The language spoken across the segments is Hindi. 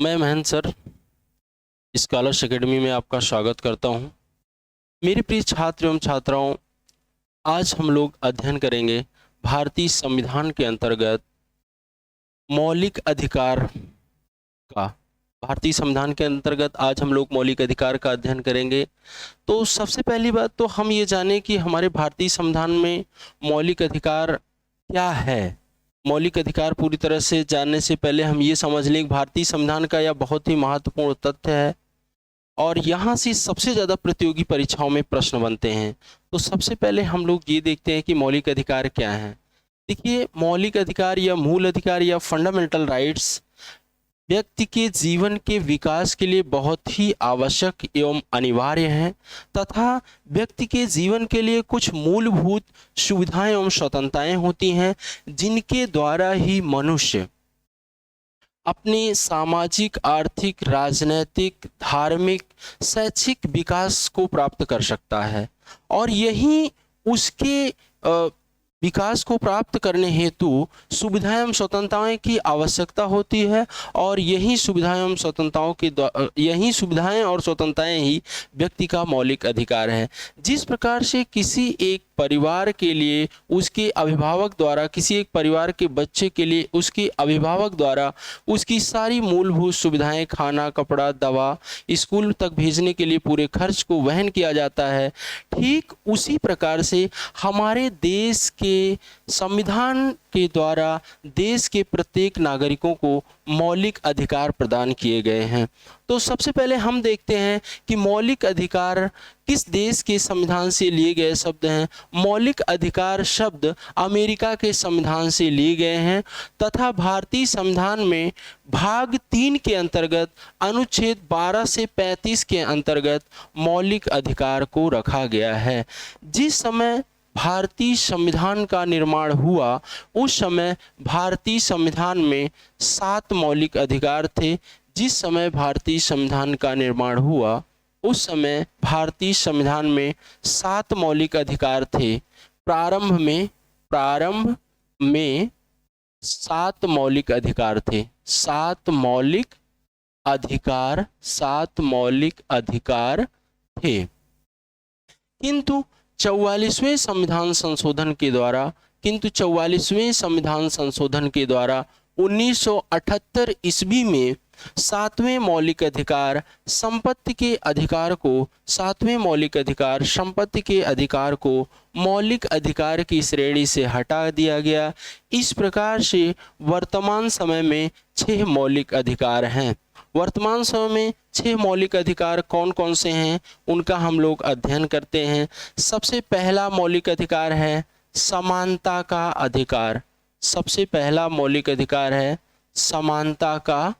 मैं महेंद्र सर स्कॉलर्स एकेडमी में आपका स्वागत करता हूं। मेरे प्रिय छात्र एवं छात्राओं, आज हम लोग अध्ययन करेंगे भारतीय संविधान के अंतर्गत मौलिक अधिकार का। भारतीय संविधान के अंतर्गत आज हम लोग मौलिक अधिकार का अध्ययन करेंगे। तो सबसे पहली बात तो हम ये जानें कि हमारे भारतीय संविधान में मौलिक अधिकार क्या है। मौलिक अधिकार पूरी तरह से जानने से पहले हम ये समझ लें कि भारतीय संविधान का यह बहुत ही महत्वपूर्ण तथ्य है और यहाँ से सबसे ज़्यादा प्रतियोगी परीक्षाओं में प्रश्न बनते हैं। तो सबसे पहले हम लोग ये देखते हैं कि मौलिक अधिकार क्या हैं। देखिए, मौलिक अधिकार या मूल अधिकार या फंडामेंटल राइट्स व्यक्ति के जीवन के विकास के लिए बहुत ही आवश्यक एवं अनिवार्य हैं तथा व्यक्ति के जीवन के लिए कुछ मूलभूत सुविधाएं एवं स्वतंत्रताएं होती हैं जिनके द्वारा ही मनुष्य अपने सामाजिक, आर्थिक, राजनैतिक, धार्मिक, शैक्षिक विकास को प्राप्त कर सकता है। और यही उसके विकास को प्राप्त करने हेतु सुविधाएं एवं स्वतंत्रताएं की आवश्यकता होती है और यही सुविधाएं एवं यही सुविधाएं और स्वतंत्रताएं ही व्यक्ति का मौलिक अधिकार है। जिस प्रकार से किसी एक परिवार के लिए उसके अभिभावक द्वारा, किसी एक परिवार के बच्चे के लिए उसके अभिभावक द्वारा उसकी सारी मूलभूत सुविधाएं, खाना, कपड़ा, दवा, स्कूल तक भेजने के लिए पूरे खर्च को वहन किया जाता है, ठीक उसी प्रकार से हमारे देश के संविधान के द्वारा देश के प्रत्येक नागरिकों को मौलिक अधिकार प्रदान किए गए हैं। तो सबसे पहले हम देखते हैं कि मौलिक अधिकार किस देश के संविधान से लिए गए शब्द हैं। मौलिक अधिकार शब्द अमेरिका के संविधान से लिए गए हैं तथा भारतीय संविधान में भाग 3 के अंतर्गत अनुच्छेद 12 से 35 के अंतर्गत मौलिक अधिकार को रखा गया है। जिस समय भारतीय संविधान का निर्माण हुआ उस समय भारतीय संविधान में 7 मौलिक अधिकार थे। जिस समय भारतीय संविधान का निर्माण हुआ उस समय भारतीय संविधान में 7 मौलिक अधिकार थे। प्रारंभ में 7 मौलिक अधिकार थे। 7 मौलिक अधिकार थे। किंतु 44वें संविधान संशोधन के द्वारा 1978 ईस्वी में 7वें मौलिक अधिकार संपत्ति के अधिकार को मौलिक अधिकार की श्रेणी से हटा दिया गया। इस प्रकार से वर्तमान समय में 6 मौलिक अधिकार हैं। वर्तमान समय में 6 मौलिक अधिकार कौन कौन से हैं उनका हम लोग अध्ययन करते हैं। सबसे पहला मौलिक अधिकार है समानता का अधिकार। सबसे पहला मौलिक अधिकार है समानता का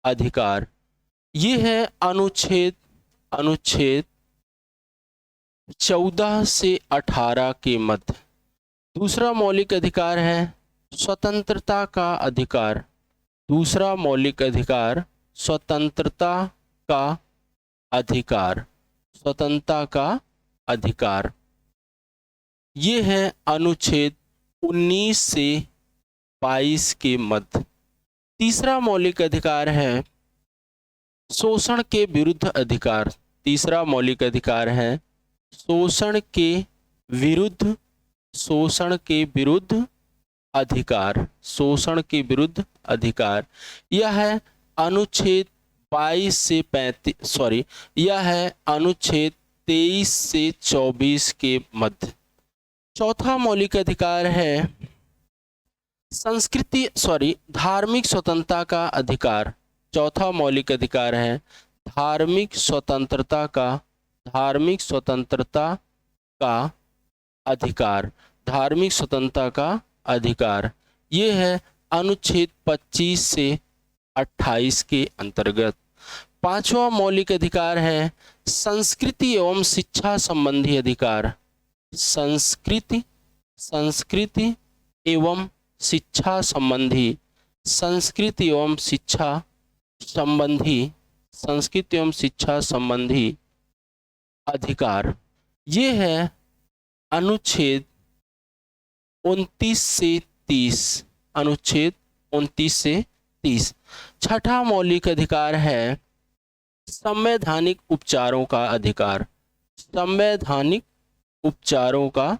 अधिकार। ये है अनुच्छेद 14 से 18 के मध्य। दूसरा मौलिक अधिकार है स्वतंत्रता का अधिकार। दूसरा मौलिक अधिकार स्वतंत्रता का अधिकार। ये है अनुच्छेद 19 से 22 के मध्य। तीसरा मौलिक अधिकार है शोषण के विरुद्ध अधिकार। तीसरा मौलिक अधिकार है शोषण के विरुद्ध अधिकार। यह है अनुच्छेद 22 से 35 यह है अनुच्छेद 23 से 24 के मध्य। चौथा मौलिक अधिकार है धार्मिक स्वतंत्रता का अधिकार। चौथा मौलिक अधिकार है धार्मिक स्वतंत्रता का अधिकार। ये है अनुच्छेद 25 से 28 के अंतर्गत। पांचवा मौलिक अधिकार है संस्कृति एवं शिक्षा संबंधी अधिकार। संस्कृति एवं शिक्षा संबंधी अधिकार। ये है अनुच्छेद 29 से 30। अनुच्छेद 29 से 30। छठा मौलिक अधिकार है संवैधानिक उपचारों का अधिकार। संवैधानिक उपचारों का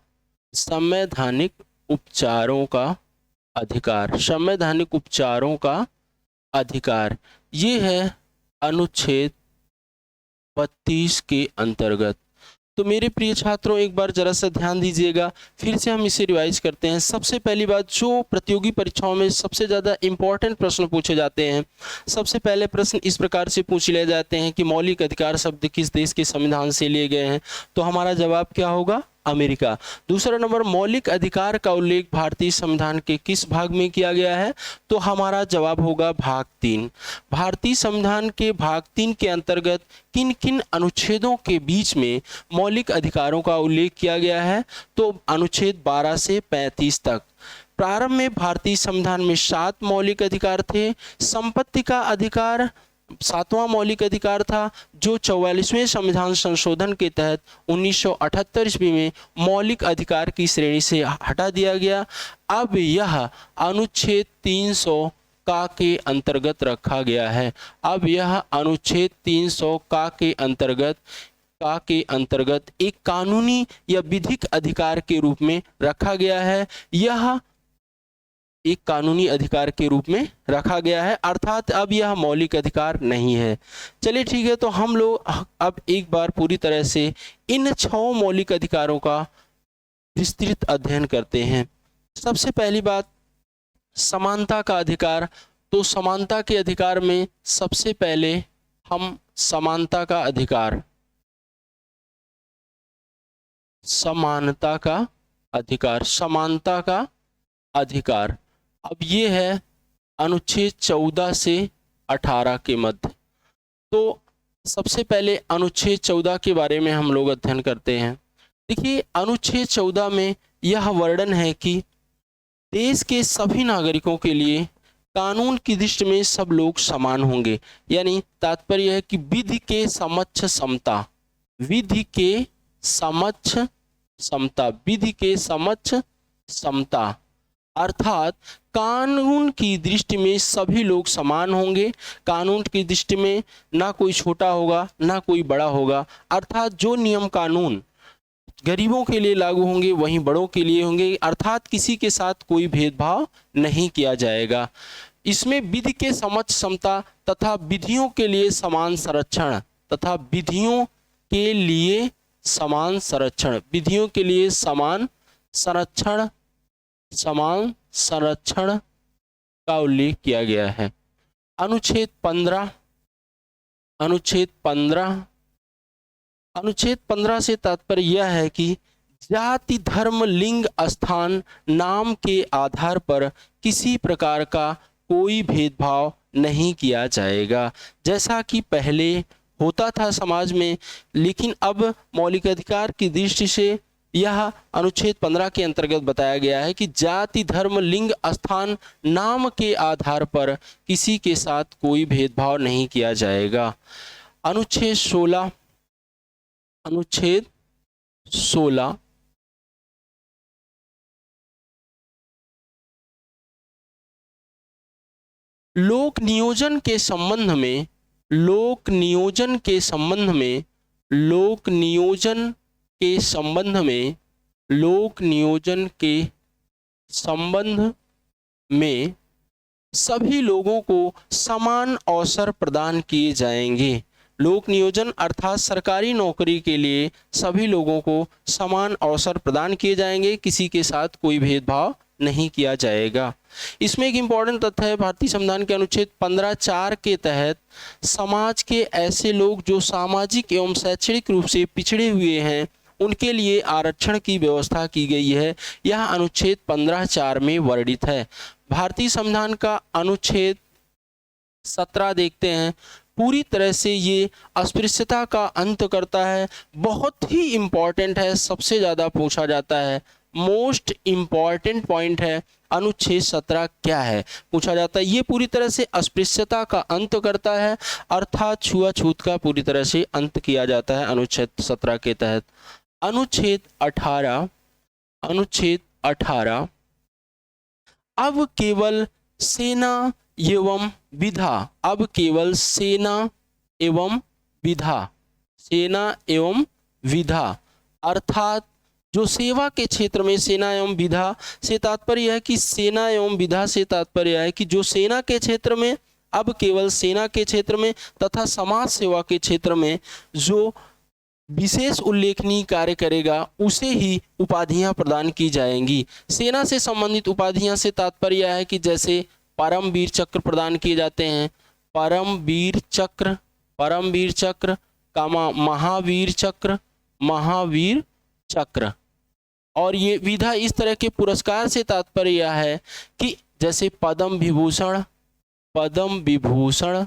संवैधानिक उपचारों का अधिकार। संवैधानिक उपचारों का अधिकार ये है अनुच्छेद 32 के अंतर्गत। तो मेरे प्रिय छात्रों, एक बार जरा सा ध्यान दीजिएगा, फिर से हम इसे रिवाइज करते हैं। सबसे पहली बात, जो प्रतियोगी परीक्षाओं में सबसे ज़्यादा इंपॉर्टेंट प्रश्न पूछे जाते हैं, सबसे पहले प्रश्न इस प्रकार से पूछ लिए जाते हैं कि मौलिक अधिकार शब्द किस देश के संविधान से लिए गए हैं। तो हमारा जवाब क्या होगा? अमेरिका। दूसरा नंबर, मौलिक अधिकार का उल्लेख भारतीय संविधान के किस भाग में किया गया है? तो हमारा जवाब होगा भाग 3। भारतीय संविधान के भाग 3 के अंतर्गत किन किन अनुच्छेदों के बीच में मौलिक अधिकारों का उल्लेख किया गया है? तो अनुच्छेद 12 से 35 तक। प्रारंभ में भारतीय संविधान में 7 मौलिक अधिकार थे। संपत्ति का अधिकार 7वां मौलिक अधिकार था, जो 44वें संविधान संशोधन के तहत 1978 ईस्वी में मौलिक अधिकार की श्रेणी से हटा दिया गया। अब यह अनुच्छेद 300 का के अंतर्गत रखा गया है। अब यह अनुच्छेद 300 का के अंतर्गत एक कानूनी या विधिक अधिकार के रूप में रखा गया है। यह एक कानूनी अधिकार के रूप में रखा गया है, अर्थात अब यह मौलिक अधिकार नहीं है। चलिए ठीक है, तो हम लोग अब एक बार पूरी तरह से इन 6 मौलिक अधिकारों का विस्तृत अध्ययन करते हैं। सबसे पहली बात, समानता का अधिकार। तो समानता के अधिकार में सबसे पहले हम समानता का अधिकार, समानता का अधिकार, अब ये है अनुच्छेद 14 से 18 के मध्य। तो सबसे पहले अनुच्छेद 14 के बारे में हम लोग अध्ययन करते हैं। देखिए, अनुच्छेद 14 में यह वर्णन है कि देश के सभी नागरिकों के लिए कानून की दृष्टि में सब लोग समान होंगे। यानी तात्पर्य है कि विधि के समक्ष समता, विधि के समक्ष समता, अर्थात कानून की दृष्टि में सभी लोग समान होंगे। कानून की दृष्टि में ना कोई छोटा होगा ना कोई बड़ा होगा, अर्थात जो नियम कानून गरीबों के लिए लागू होंगे वहीं बड़ों के लिए होंगे, अर्थात किसी के साथ कोई भेदभाव नहीं किया जाएगा। इसमें विधि के समक्ष समता तथा विधियों के लिए समान संरक्षण, समान संरक्षण का उल्लेख किया गया है। अनुच्छेद 15 से तात्पर्य यह है कि जाति, धर्म, लिंग, स्थान, नाम के आधार पर किसी प्रकार का कोई भेदभाव नहीं किया जाएगा, जैसा कि पहले होता था समाज में। लेकिन अब मौलिक अधिकार की दृष्टि से यह अनुच्छेद 15 के अंतर्गत बताया गया है कि जाति, धर्म, लिंग, स्थान, नाम के आधार पर किसी के साथ कोई भेदभाव नहीं किया जाएगा। अनुच्छेद 16 लोक नियोजन के संबंध में सभी लोगों को समान अवसर प्रदान किए जाएंगे। लोक नियोजन अर्थात सरकारी नौकरी के लिए सभी लोगों को समान अवसर प्रदान किए जाएंगे, किसी के साथ कोई भेदभाव नहीं किया जाएगा। इसमें एक इम्पॉर्टेंट तथ्य है, भारतीय संविधान के अनुच्छेद 15(4) के तहत समाज के ऐसे लोग जो सामाजिक एवं शैक्षणिक रूप से पिछड़े हुए हैं उनके लिए आरक्षण की व्यवस्था की गई है। यह अनुच्छेद 15(4) में वर्णित है। भारतीय संविधान का अनुच्छेद 17 देखते हैं, पूरी तरह से ये अस्पृश्यता का अंत करता है। बहुत ही इम्पॉर्टेंट है, सबसे ज़्यादा पूछा जाता है, मोस्ट इम्पॉर्टेंट पॉइंट है। अनुच्छेद 17 क्या है पूछा जाता है। ये पूरी तरह से अस्पृश्यता का अंत करता है, अर्थात छुआछूत का पूरी तरह से अंत किया जाता है अनुच्छेद 17 के तहत। अनुच्छेद 18 अब केवल सेना एवं विधा, अब केवल सेना एवं विधा, सेना एवं विधा, अर्थात जो सेवा के क्षेत्र में सेना एवं विधा से तात्पर्य है कि सेना एवं विधा से तात्पर्य है कि जो सेना के क्षेत्र में, अब केवल सेना के क्षेत्र में तथा समाज सेवा के क्षेत्र में जो विशेष उल्लेखनीय कार्य करेगा उसे ही उपाधियां प्रदान की जाएंगी। सेना से संबंधित उपाधियां से तात्पर्य है कि जैसे परमवीर चक्र प्रदान किए जाते हैं, परमवीर चक्र, परमवीर चक्र, महावीर चक्र, महावीर चक्र। और ये विधा इस तरह के पुरस्कार से तात्पर्य है कि जैसे पद्म विभूषण, पद्म विभूषण,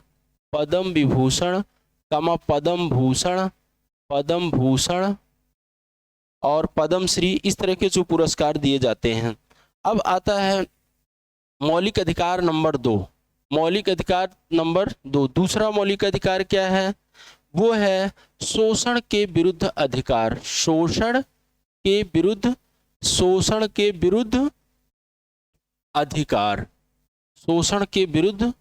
पद्म विभूषण, पद्म भूषण, पद्म भूषण और पद्मश्री, इस तरह के जो पुरस्कार दिए जाते हैं। अब आता है मौलिक अधिकार नंबर 2, मौलिक अधिकार नंबर 2, दूसरा मौलिक अधिकार क्या है? वो है शोषण के विरुद्ध अधिकार, शोषण के विरुद्ध, शोषण के विरुद्ध अधिकार, शोषण के विरुद्ध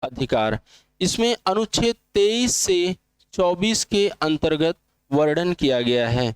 अधिकार। इसमें अनुच्छेद 23 से 24 के अंतर्गत वर्णन किया गया है।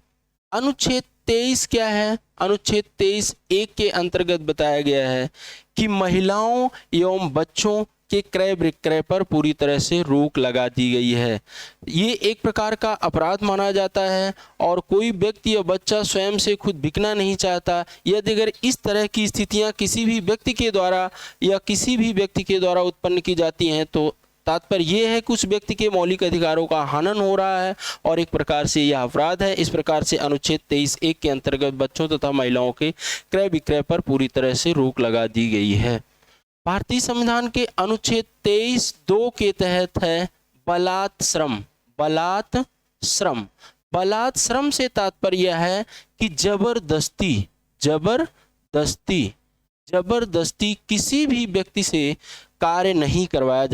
अनुच्छेद 23 क्या है? अनुच्छेद 23(1) के अंतर्गत बताया गया है कि महिलाओं एवं बच्चों के क्रय विक्रय पर पूरी तरह से रोक लगा दी गई है। ये एक प्रकार का अपराध माना जाता है और कोई व्यक्ति या बच्चा स्वयं से खुद बिकना नहीं चाहता। यदि अगर इस तरह की स्थितियां किसी भी व्यक्ति के द्वारा या किसी भी व्यक्ति के द्वारा उत्पन्न की जाती हैं तो तात्पर्य ये है कि उस व्यक्ति के मौलिक अधिकारों का हनन हो रहा है और एक प्रकार से यह अपराध है। इस प्रकार से अनुच्छेद 23(1) के अंतर्गत बच्चों तथा महिलाओं के क्रय विक्रय पर पूरी तरह से रोक लगा दी गई है। भारतीय संविधान के अनुच्छेद 23(2) के तहत है बलात् श्रम, बलात् श्रम। बलात् श्रम से तात्पर्य है कि जबरदस्ती, जबरदस्ती, जबरदस्ती किसी भी व्यक्ति से कार्य नहीं करवाया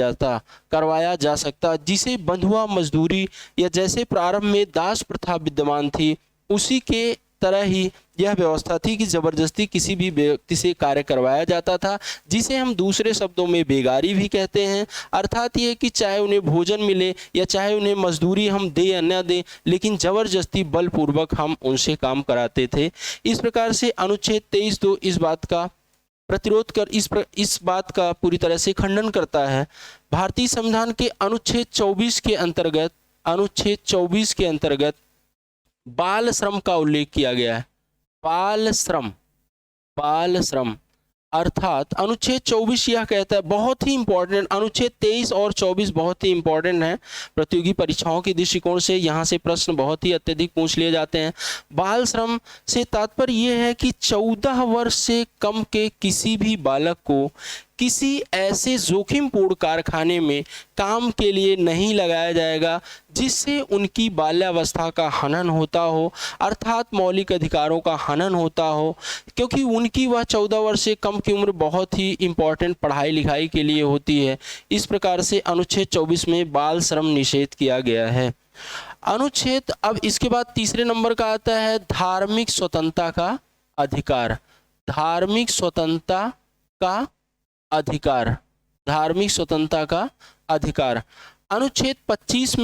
जा सकता, जिसे बंधुआ मजदूरी या जैसे प्रारंभ में दास प्रथा विद्यमान थी उसी के तरह ही यह व्यवस्था थी कि जबरदस्ती किसी भी व्यक्ति से कार्य करवाया जाता था, जिसे हम दूसरे शब्दों में बेगारी भी कहते हैं। अर्थात ये कि चाहे उन्हें भोजन मिले या चाहे उन्हें मजदूरी हम दे या न दे, लेकिन जबरदस्ती बलपूर्वक हम उनसे काम कराते थे। इस प्रकार से अनुच्छेद 23(2) इस बात का प्रतिरोध कर इस बात का पूरी तरह से खंडन करता है। भारतीय संविधान के अनुच्छेद 24 के अंतर्गत, अनुच्छेद 24 के अंतर्गत बाल श्रम का उल्लेख किया गया है। बाल श्रम, बाल श्रम अर्थात अनुच्छेद 24 यह कहता है, बहुत ही इंपॉर्टेंट, अनुच्छेद 23 और 24 बहुत ही इंपॉर्टेंट है प्रतियोगी परीक्षाओं के दृष्टिकोण से। यहाँ से प्रश्न बहुत ही अत्यधिक पूछ लिए जाते हैं। बाल श्रम से तात्पर्य यह है कि 14 वर्ष से कम के किसी भी बालक को किसी ऐसे जोखिमपूर्ण कारखाने में काम के लिए नहीं लगाया जाएगा जिससे उनकी बाल्यावस्था का हनन होता हो, अर्थात मौलिक अधिकारों का हनन होता हो, क्योंकि उनकी वह 14 वर्ष से कम की उम्र बहुत ही इम्पोर्टेंट पढ़ाई लिखाई के लिए होती है। इस प्रकार से अनुच्छेद 24 में बाल श्रम निषेध किया गया है। अनुच्छेद, अब इसके बाद तीसरे नंबर का आता है धार्मिक स्वतंत्रता का अधिकार। धार्मिक स्वतंत्रता का अधिकार, धार्मिक स्वतंत्रता का अधिकार। अनुच्छेद 25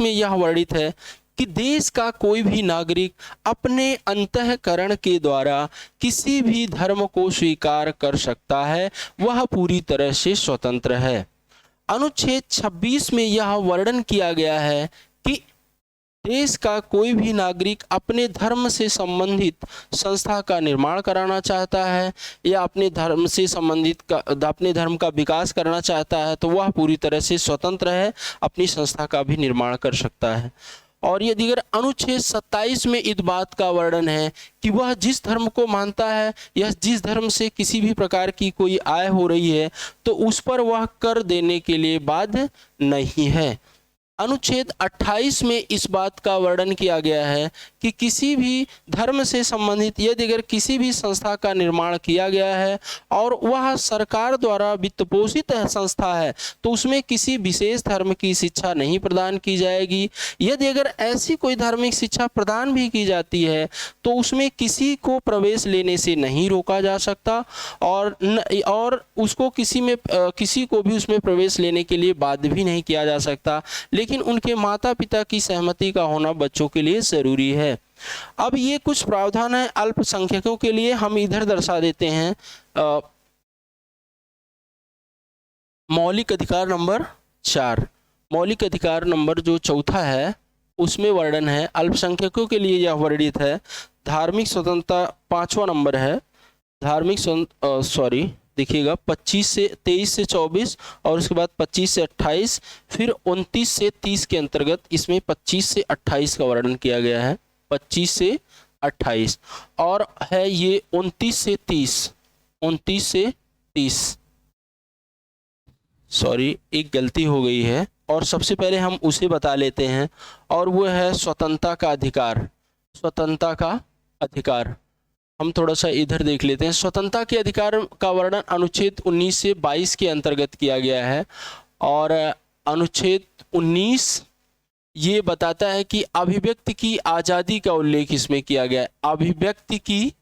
में यह वर्णित है कि देश का कोई भी नागरिक अपने अंतःकरण के द्वारा किसी भी धर्म को स्वीकार कर सकता है, वह पूरी तरह से स्वतंत्र है। अनुच्छेद 26 में यह वर्णन किया गया है कि देश का कोई भी नागरिक अपने धर्म से संबंधित संस्था का निर्माण कराना चाहता है या अपने धर्म से संबंधित अपने धर्म का विकास करना चाहता है तो वह पूरी तरह से स्वतंत्र है, अपनी संस्था का भी निर्माण कर सकता है। और यदि अगर अनुच्छेद 27 में इस बात का वर्णन है कि वह जिस धर्म को मानता है या जिस धर्म से किसी भी प्रकार की कोई आय हो रही है तो उस पर वह कर देने के लिए बाध्य नहीं है। अनुच्छेद 28 में इस बात का वर्णन किया गया है कि किसी भी धर्म से संबंधित यदि अगर किसी भी संस्था का निर्माण किया गया है और वह सरकार द्वारा वित्त पोषित संस्था है तो उसमें किसी विशेष धर्म की शिक्षा नहीं प्रदान की जाएगी। यदि अगर ऐसी कोई धार्मिक शिक्षा प्रदान भी की जाती है तो उसमें किसी को प्रवेश लेने से नहीं रोका जा सकता और उसको किसी को भी उसमें प्रवेश लेने के लिए बाध्य भी नहीं किया जा सकता, लेकिन उनके माता पिता की सहमति का होना बच्चों के लिए जरूरी है। अब ये कुछ प्रावधान है अल्पसंख्यकों के लिए, हम इधर दर्शा देते हैं। मौलिक अधिकार नंबर 4, मौलिक अधिकार नंबर जो चौथा है उसमें वर्णन है, अल्पसंख्यकों के लिए यह वर्णित है। धार्मिक स्वतंत्रता 5वां नंबर है, धार्मिक देखिएगा 23 से 24 और उसके बाद 25 से 28, फिर 29 से 30 के अंतर्गत इसमें 25 से 28 का वर्णन किया गया है। 25 से 28 और है ये 29 से 30 सॉरी एक गलती हो गई है और सबसे पहले हम उसे बता लेते हैं और वो है स्वतंत्रता का अधिकार। स्वतंत्रता का अधिकार हम थोड़ा सा इधर देख लेते हैं। स्वतंत्रता के अधिकार का वर्णन अनुच्छेद 19 से 22 के अंतर्गत किया गया है और अनुच्छेद 19 ये बताता है कि अभिव्यक्ति की आज़ादी का उल्लेख इसमें किया गया है। अभिव्यक्ति की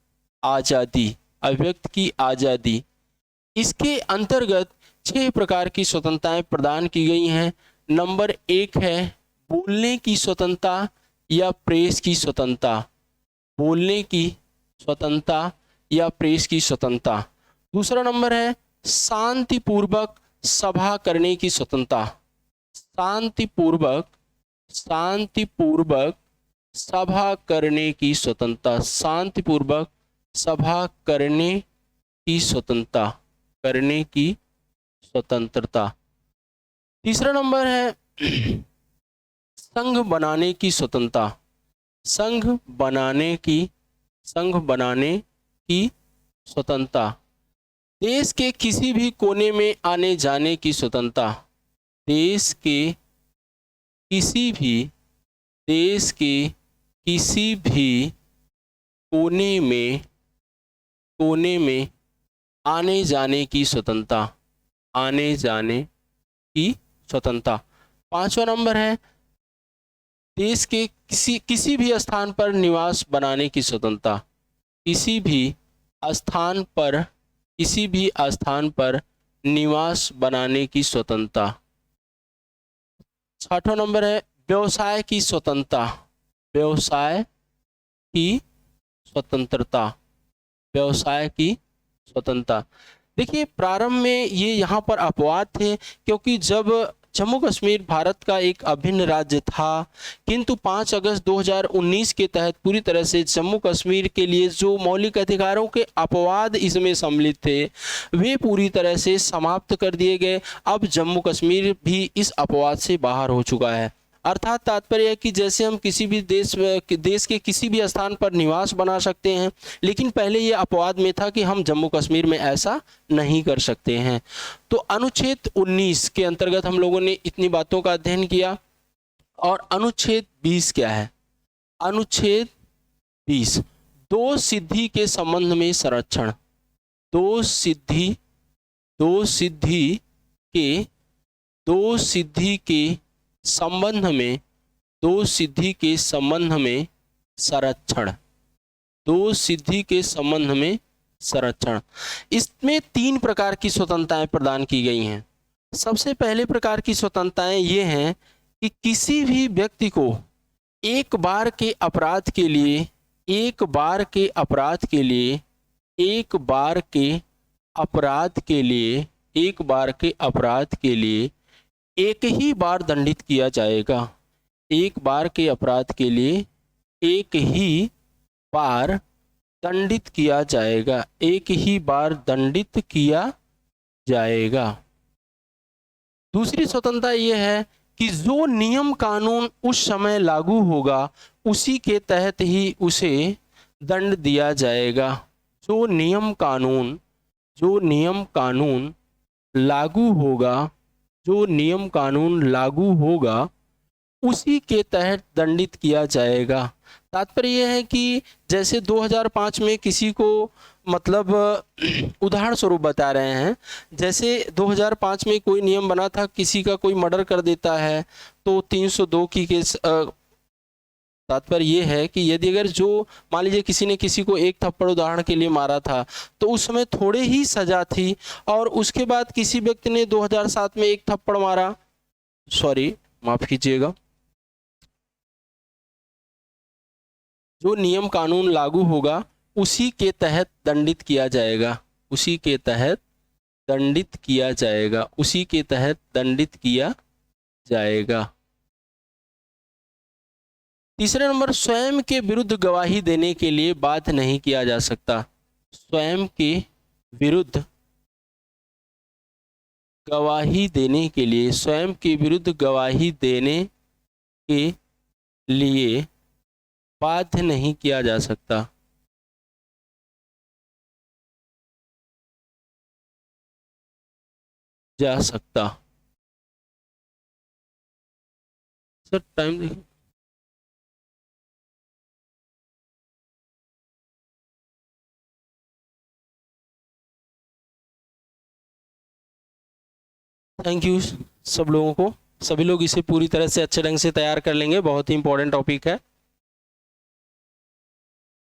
आज़ादी, इसके अंतर्गत 6 प्रकार की स्वतंत्रताएं प्रदान की गई हैं। नंबर 1 है बोलने की स्वतंत्रता या प्रेस की स्वतंत्रता, बोलने की स्वतंत्रता या प्रेस की स्वतंत्रता। दूसरा नंबर है शांतिपूर्वक सभा करने की स्वतंत्रता, शांतिपूर्वक सभा करने की स्वतंत्रता, शांतिपूर्वक सभा करने की स्वतंत्रता। तीसरा नंबर है संघ बनाने की स्वतंत्रता, संघ बनाने की स्वतंत्रता। देश के किसी भी कोने में आने जाने की स्वतंत्रता, देश के किसी भी कोने में आने जाने की स्वतंत्रता, पांचवा नंबर है देश के किसी भी स्थान पर निवास बनाने की स्वतंत्रता, किसी भी स्थान पर निवास बनाने की स्वतंत्रता। छठवां नंबर है व्यवसाय की स्वतंत्रता, व्यवसाय की स्वतंत्रता। देखिए प्रारंभ में ये यहाँ पर अपवाद थे क्योंकि जब जम्मू कश्मीर भारत का एक अभिन्न राज्य था, किंतु 5 अगस्त 2019 के तहत पूरी तरह से जम्मू कश्मीर के लिए जो मौलिक अधिकारों के अपवाद इसमें सम्मिलित थे वे पूरी तरह से समाप्त कर दिए गए। अब जम्मू कश्मीर भी इस अपवाद से बाहर हो चुका है। अर्थात तात्पर्य है कि जैसे हम किसी भी देश के किसी भी स्थान पर निवास बना सकते हैं, लेकिन पहले ये अपवाद में था कि हम जम्मू कश्मीर में ऐसा नहीं कर सकते हैं। तो अनुच्छेद 19 के अंतर्गत हम लोगों ने इतनी बातों का अध्ययन किया। और अनुच्छेद 20 क्या है? अनुच्छेद 20 दो सिद्धि के संबंध में संरक्षण, दो सिद्धि के संबंध में संरक्षण, इसमें 3 प्रकार की स्वतंत्रताएं प्रदान की गई हैं। सबसे पहले प्रकार की स्वतंत्रताएं ये हैं कि किसी भी व्यक्ति को एक बार के अपराध के लिए एक ही बार दंडित किया जाएगा। एक बार के अपराध के लिए एक ही बार दंडित किया जाएगा। दूसरी स्वतंत्रता यह है कि जो नियम कानून उस समय लागू होगा उसी के तहत ही उसे दंड दिया जाएगा। जो नियम कानून लागू होगा उसी के तहत दंडित किया जाएगा। तात्पर्य यह है कि जैसे 2005 में किसी को मतलब उदाहरण स्वरूप बता रहे हैं, जैसे 2005 में कोई नियम बना था, किसी का कोई मर्डर कर देता है तो 302 की केस। तात्पर्य ये है कि यदि अगर जो मान लीजिए किसी ने किसी को एक थप्पड़ उदाहरण के लिए मारा था तो उस समय थोड़े ही सजा थी, और उसके बाद किसी व्यक्ति ने 2007 में एक थप्पड़ मारा, सॉरी माफ कीजिएगा, जो नियम कानून लागू होगा उसी के तहत दंडित किया जाएगा, उसी के तहत दंडित किया जाएगा, उसी के तहत दंडित किया जाएगा। तीसरे नंबर, स्वयं के विरुद्ध गवाही देने के लिए बाध्य नहीं किया जा सकता। स्वयं के विरुद्ध गवाही देने के लिए, स्वयं के विरुद्ध गवाही देने के लिए बाध्य नहीं किया जा सकता। सर टाइम देखिए। थैंक यू सब लोगों को, सभी लोग इसे पूरी तरह से अच्छे ढंग से तैयार कर लेंगे, बहुत ही इंपॉर्टेंट टॉपिक है।